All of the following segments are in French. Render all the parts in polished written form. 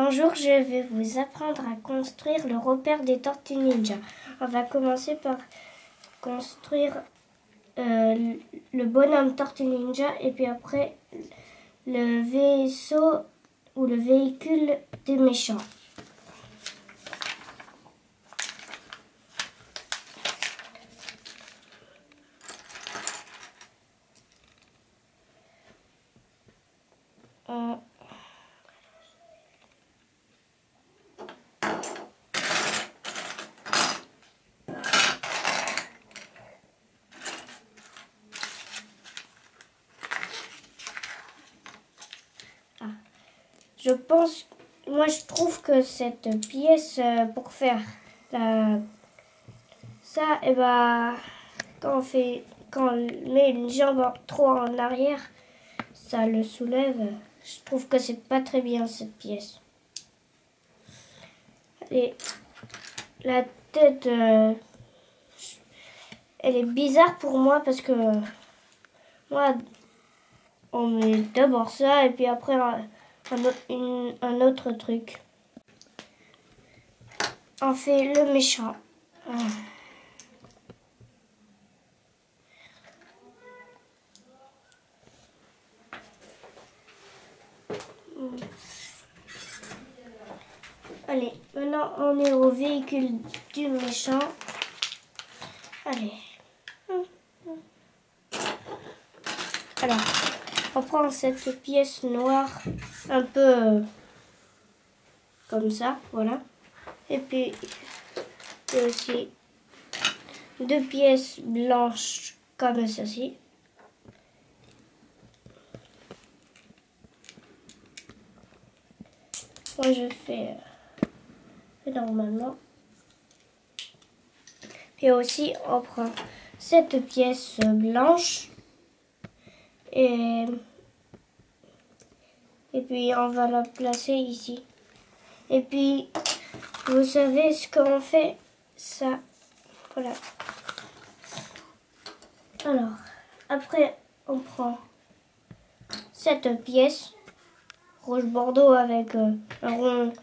Bonjour, je vais vous apprendre à construire le repère des tortues ninja. On va commencer par construire le bonhomme tortue ninja et puis après le vaisseau ou le véhicule des méchants. Je trouve que cette pièce pour faire ça, et quand on met une jambe trop en arrière, ça le soulève. Je trouve que c'est pas très bien cette pièce. Et la tête, elle est bizarre pour moi parce que moi, on met d'abord ça et puis après un autre truc. On fait le méchant. Allez, maintenant on est au véhicule du méchant. Allez. Alors, on prend cette pièce noire un peu comme ça, voilà. Et puis, il y a aussi deux pièces blanches comme ceci. Moi, je fais normalement. Et aussi, on prend cette pièce blanche et puis on va la placer ici. Et puis, vous savez ce qu'on fait? Ça, voilà. Alors, après, on prend cette pièce rouge bordeaux avec un rond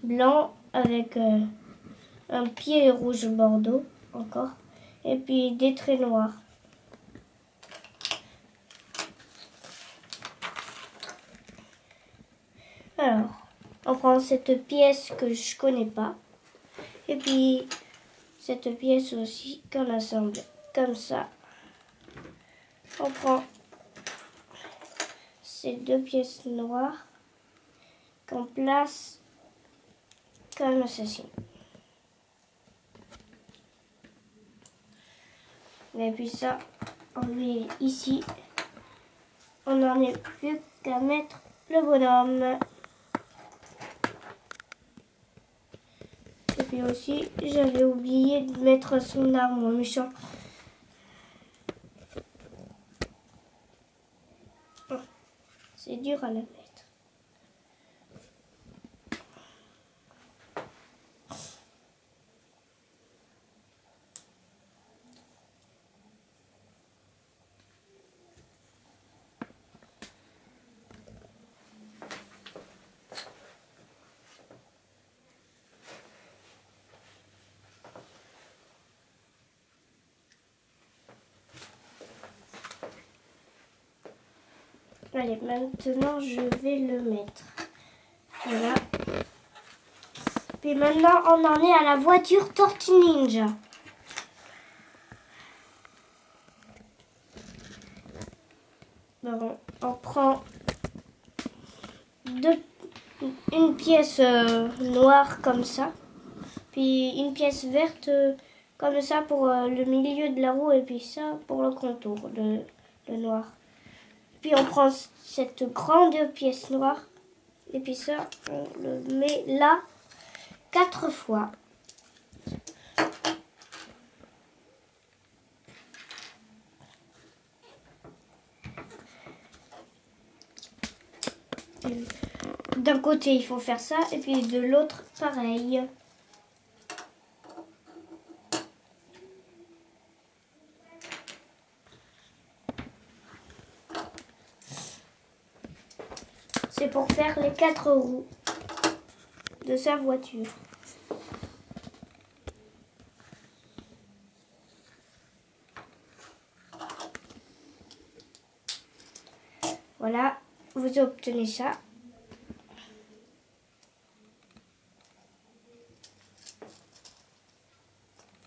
blanc avec un pied rouge bordeaux encore et puis des traits noirs. Alors, on prend cette pièce que je connais pas et puis cette pièce aussi qu'on assemble comme ça. On prend ces deux pièces noires qu'on place comme ceci. Et puis ça, on met ici. On n'en est plus qu'à mettre le bonhomme. Et puis aussi, j'avais oublié de mettre son arme au méchant. C'est dur à la mettre. Allez, maintenant je vais le mettre. Voilà. Puis maintenant on en est à la voiture Tortue Ninja. Bon, on prend une pièce noire comme ça. Puis une pièce verte comme ça pour le milieu de la roue. Et puis ça pour le contour, le noir. Puis on prend cette grande pièce noire et puis ça, on le met là 4 fois. D'un côté, il faut faire ça et puis de l'autre, pareil. C'est pour faire les 4 roues. de sa voiture. Voilà, vous obtenez ça.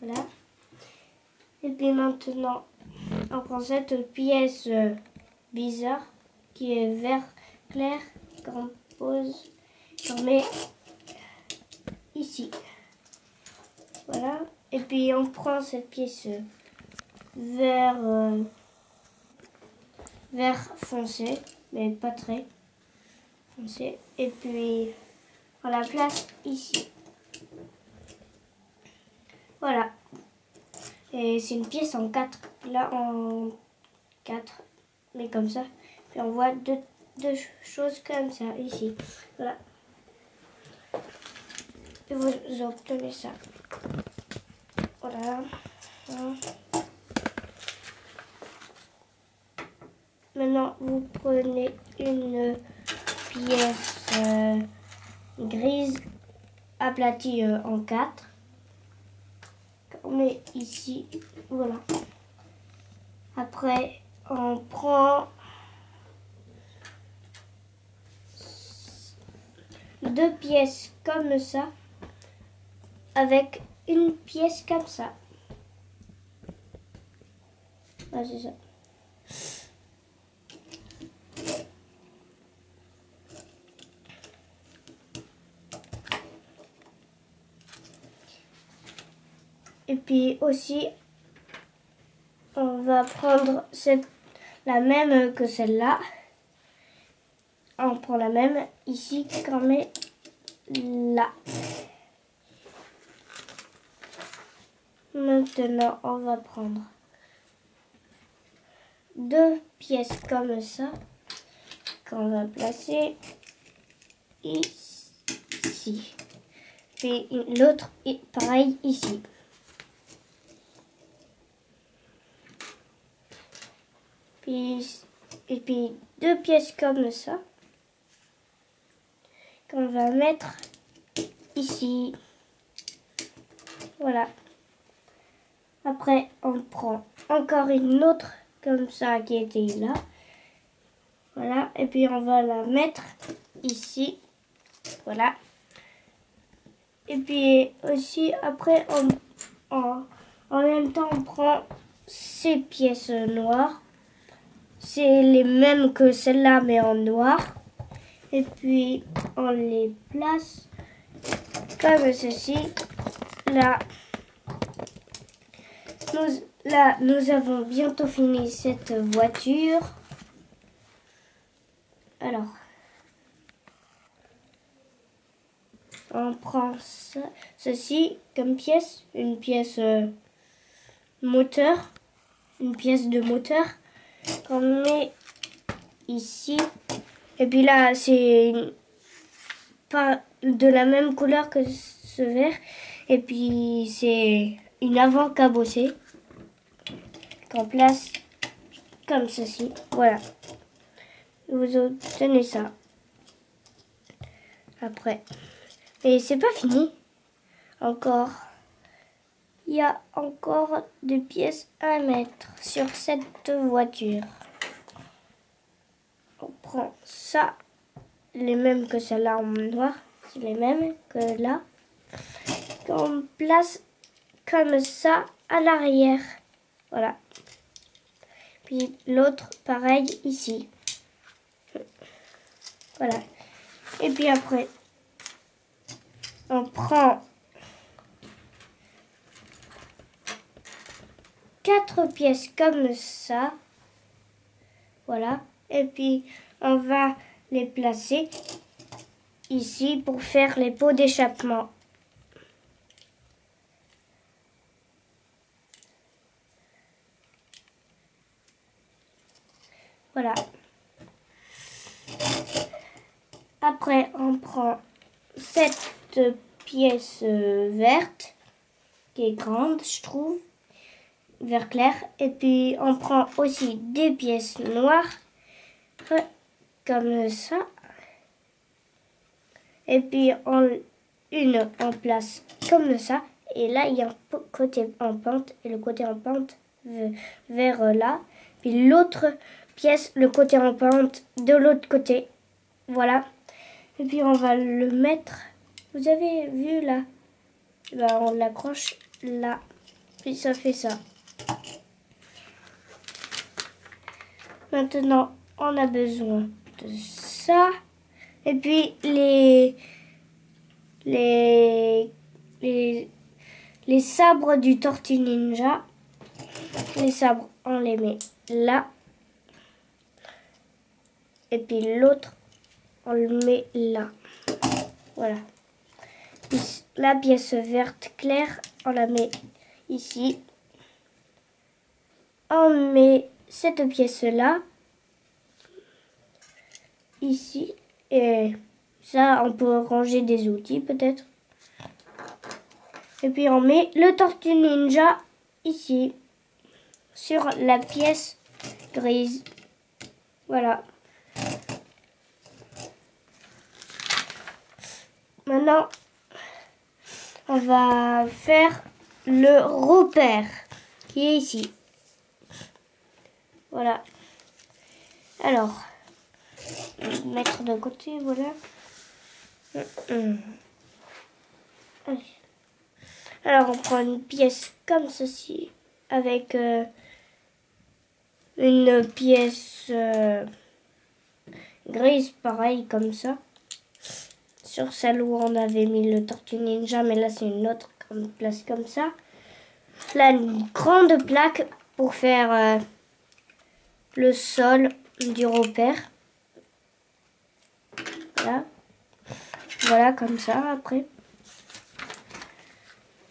Voilà. Et puis maintenant, on prend cette pièce bizarre qui est vert clair qu'on pose, qu'on met ici. Voilà. Et puis on prend cette pièce vert foncé, mais pas très foncé. Et puis on la place ici. Voilà. Et c'est une pièce en 4. Là en 4. Mais comme ça. Puis on voit deux choses comme ça ici. Voilà. Et vous obtenez ça. Voilà. Maintenant, vous prenez une pièce grise aplatie en 4. On met ici. Voilà. Après, on prend 2 pièces comme ça avec une pièce comme ça. Ah, c'est ça. Et puis aussi, on va prendre la même que celle-là. On prend la même ici qu'on met là. Maintenant, on va prendre 2 pièces comme ça qu'on va placer ici. Puis l'autre est pareil ici. Et puis 2 pièces comme ça qu'on va mettre ici. Voilà. Après, on prend encore une autre comme ça qui était là. Voilà. Et puis on va la mettre ici. Voilà. Et puis aussi, après, en même temps, on prend ces pièces noires. C'est les mêmes que celle-là, mais en noir. Et puis, on les place comme ceci. Là, nous avons bientôt fini cette voiture. Alors, on prend ceci comme pièce, une pièce moteur, une pièce de moteur qu'on met ici. Et puis là, c'est pas de la même couleur que ce vert. Et puis c'est une avant cabossée qu'on place comme ceci. Voilà. Vous obtenez ça. Après. Et c'est pas fini. Encore. Il y a encore des pièces à mettre sur cette voiture. On prend ça. Les mêmes que celle-là en noir. C'est les mêmes que là. Qu'on place comme ça à l'arrière. Voilà. Puis l'autre pareil ici. Voilà. Et puis après, on prend 4 pièces comme ça. Voilà. Et puis on va les placer ici pour faire les pots d'échappement. Voilà. Après, on prend cette pièce verte, qui est grande, je trouve, vert clair. Et puis, on prend aussi des pièces noires, comme ça. Et puis, on une en place comme ça. Et là, il y a un côté en pente et le côté en pente vers là. Puis l'autre pièce, le côté en pente de l'autre côté. Voilà. Et puis on va le mettre. Vous avez vu là? Ben, on l'accroche là. Puis ça fait ça. Maintenant, on a besoin de ça. Et puis les sabres du Tortue Ninja. Les sabres, on les met là. Et puis l'autre, on le met là. Voilà. La pièce verte claire, on la met ici. On met cette pièce-là ici. Et ça, on peut ranger des outils peut-être. Et puis on met le Tortue Ninja ici, sur la pièce grise. Voilà. Maintenant, on va faire le repère qui est ici. Voilà. Alors, mettre de côté, voilà. Allez. Alors, on prend une pièce comme ceci, avec une pièce grise, pareil, comme ça. Sur celle où on avait mis le Tortue Ninja, mais là c'est une autre place comme ça. Là, une grande plaque pour faire le sol du repère. Voilà. Voilà, comme ça, après.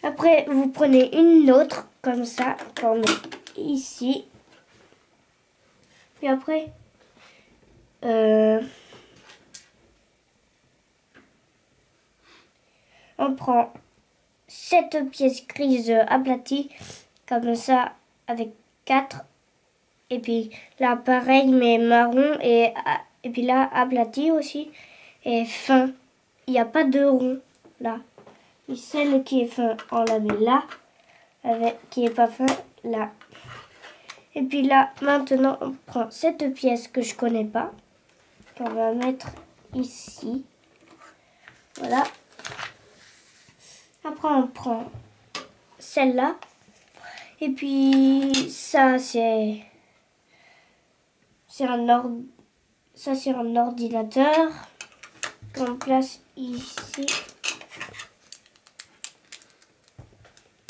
Après, vous prenez une autre, comme ça, qu'on met ici. Puis après, on prend cette pièce grise aplatie, comme ça, avec 4. Et puis là, pareil, mais marron. Et puis là, aplati aussi. Et fin. Il n'y a pas de rond, là. Et celle qui est fin, on la met là. Qui n'est pas fin, là. Et puis là, maintenant, on prend cette pièce que je connais pas. Qu'on va mettre ici. Voilà. Après, on prend celle-là. Et puis, ça, c'est un ordinateur qu'on place ici.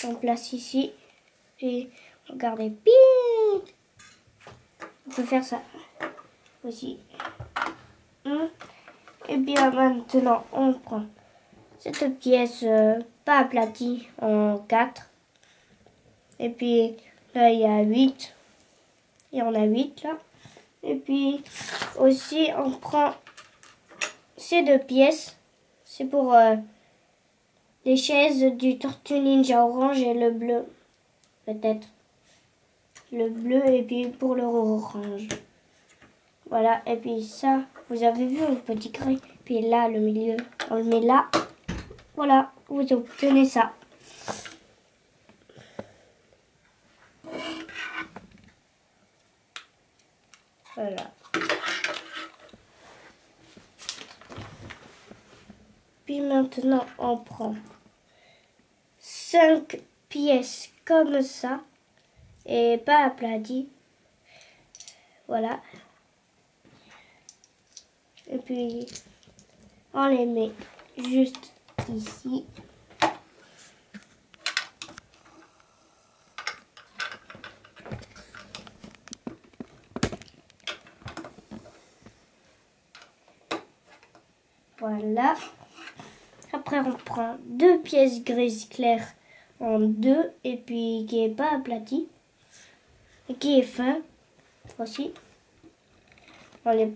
On place ici. Et regardez, on peut faire ça aussi. Et bien maintenant, on prend cette pièce pas aplatie en 4. Et puis là, il y a 8. Il y en a 8 là. Et puis aussi, on prend ces deux pièces. C'est pour les chaises du Tortue Ninja orange et le bleu. Peut-être. Le bleu et puis pour le orange. Voilà. Et puis ça, vous avez vu un petit gris. Puis là, le milieu, on le met là. Voilà. Vous obtenez ça. Voilà. Puis maintenant, on prend 5 pièces comme ça. Et pas aplaties. Voilà. Et puis, on les met juste ici. Voilà. Après, on prend 2 pièces grises claires en 2 et puis qui est pas aplati et qui est fin aussi. On les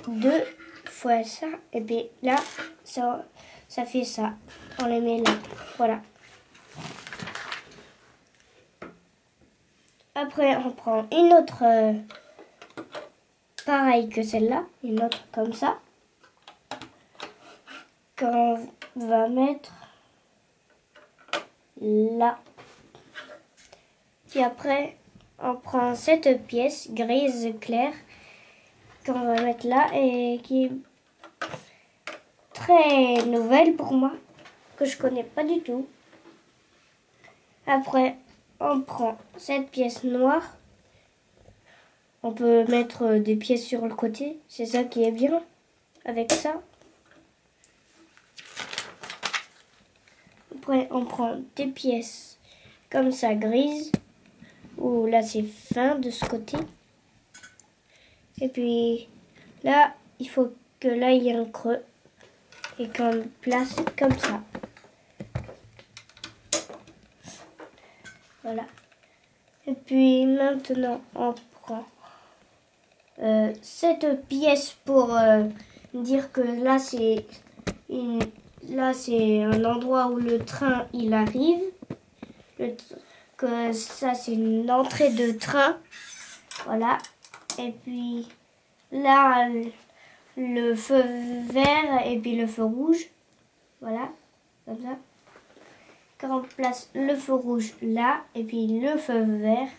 2 fois ça et puis là, ça fait ça. On les met là. Voilà. Après, on prend une autre pareille que celle-là, une autre comme ça. va mettre là. Puis après, on prend cette pièce grise claire qu'on va mettre là et qui est très nouvelle pour moi, que je connais pas du tout. Après, on prend cette pièce noire. On peut mettre des pièces sur le côté, c'est ça qui est bien avec ça. Après, on prend des pièces comme ça grises, où là c'est fin de ce côté. Et puis là, il faut que là il y ait un creux et qu'on place comme ça. Voilà. Et puis maintenant, on prend cette pièce pour dire que là c'est un endroit où le train il arrive, que ça c'est une entrée de train, voilà. Et puis là le feu vert et puis le feu rouge, voilà, comme ça. Quand on place le feu rouge là et puis le feu vert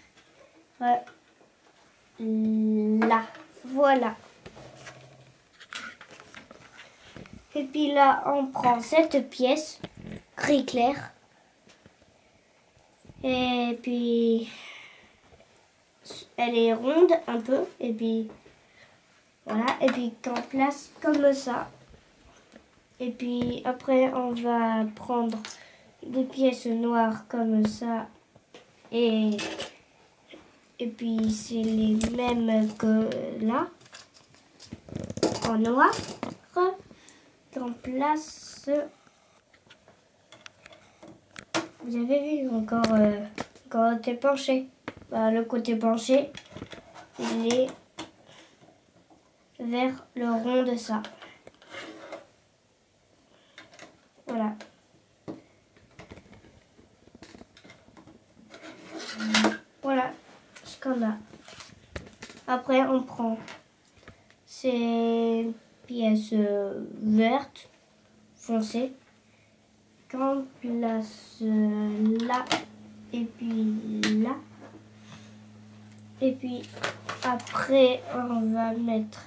là, voilà. Et puis là, on prend cette pièce gris clair. Et puis, elle est ronde un peu. Et puis, voilà. Et puis, qu'on place comme ça. Et puis, après, on va prendre des pièces noires comme ça. Et puis, c'est les mêmes que là. En noir. Qu'on place. Vous avez vu encore côté penché. Le côté penché, il est vers le rond de ça. Voilà. Voilà ce qu'on a. Après, on prend ces pièces vertes foncées qu'on place là et puis là. Et puis après, on va mettre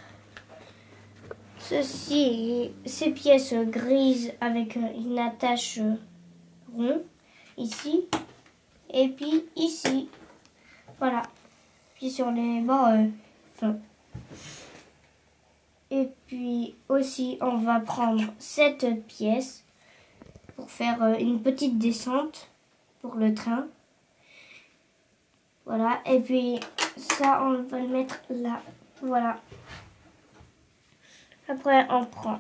ces pièces grises avec une attache ronde ici et puis ici. Voilà. Puis sur les bords fin. Et puis aussi, on va prendre cette pièce pour faire une petite descente pour le train. Voilà. Et puis ça, on va le mettre là. Voilà. Après, on prend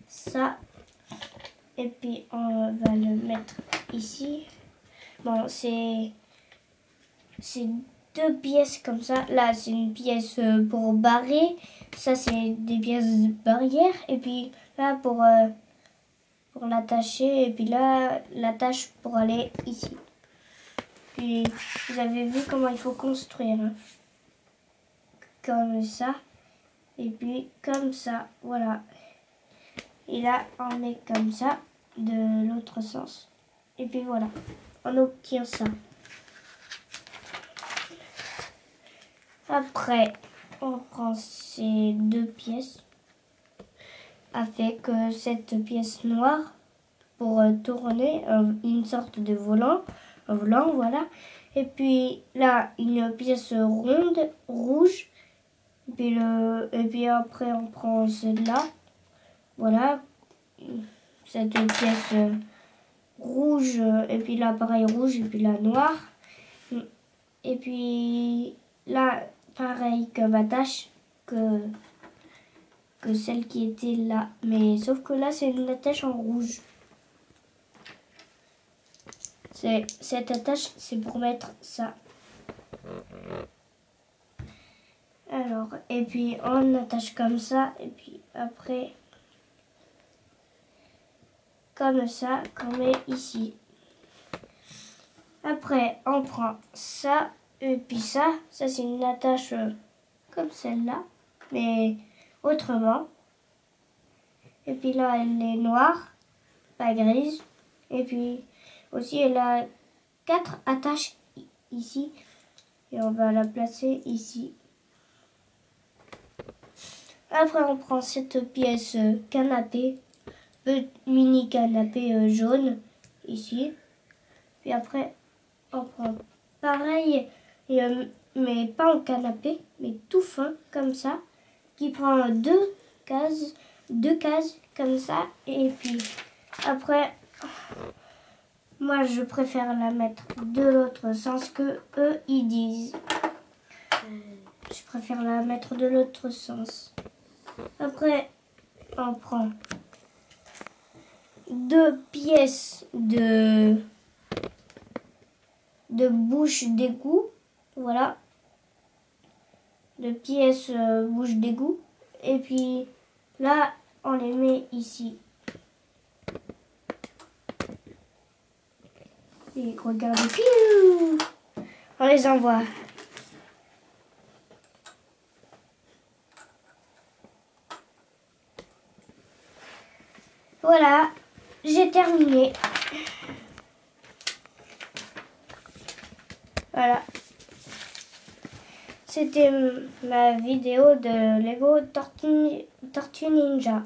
ça. Et puis, on va le mettre ici. Bon, c'est deux pièces comme ça. Là, c'est une pièce pour barrer. Ça, c'est des pièces barrières. Et puis là, pour l'attacher. Et puis là, l'attache pour aller ici. Puis, vous avez vu comment il faut construire. Hein. Comme ça. Et puis, comme ça. Voilà. Et là, on met comme ça. De l'autre sens. Et puis voilà. On obtient ça. Après, on prend ces deux pièces avec cette pièce noire pour tourner une sorte de volant, un volant, voilà. Et puis là, une pièce ronde, rouge. Et puis après, on prend celle-là, voilà, cette pièce rouge, et puis là, pareil, rouge, et puis là, noir. Et puis là, pareil comme attache que celle qui était là. Mais sauf que là, c'est une attache en rouge. Cette attache, c'est pour mettre ça. Alors, et puis on attache comme ça. Et puis après, comme ça, qu'on met ici. Après, on prend ça. Et puis ça c'est une attache comme celle-là, mais autrement. Et puis là, elle est noire, pas grise. Et puis aussi, elle a 4 attaches ici. Et on va la placer ici. Après, on prend cette pièce canapé, mini canapé jaune, ici. Puis après, on prend pareil, mais pas en canapé, mais tout fin, comme ça, qui prend deux cases comme ça. Et puis après, moi je préfère la mettre de l'autre sens que eux ils disent. Je préfère la mettre de l'autre sens. Après, on prend 2 pièces de bouche d'égout. Voilà. 2 pièces bouche d'égout. Et puis là, on les met ici. Et regardez, piou, on les envoie. Voilà, j'ai terminé. Voilà. C'était ma vidéo de Lego Tortue Ninja.